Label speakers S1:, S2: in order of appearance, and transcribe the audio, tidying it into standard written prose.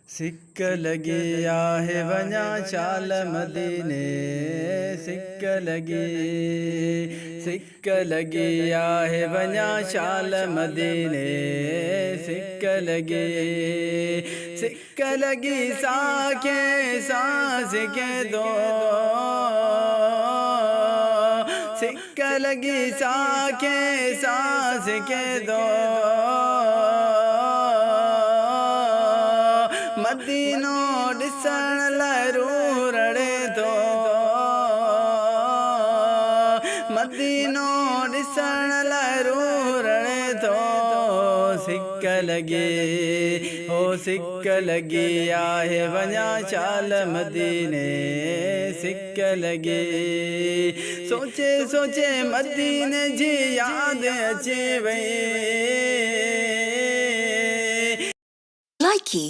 S1: सिक लगी आहे वञा शाल मदीने, सिक लगी आहे वञा शाल मदीने, सिक लगी साके सांस के दो, सिक लगी साके सांस के दो, मदीनो ॾिसण लाइ रूह रड़े थो, मदीनो ॾिसण लाइ रूह रड़े थो। सिक लगी आहे वञा शाल मदीने, सिक लगी सोचे सोचे मदीने जी याद अची वई।
S2: Likey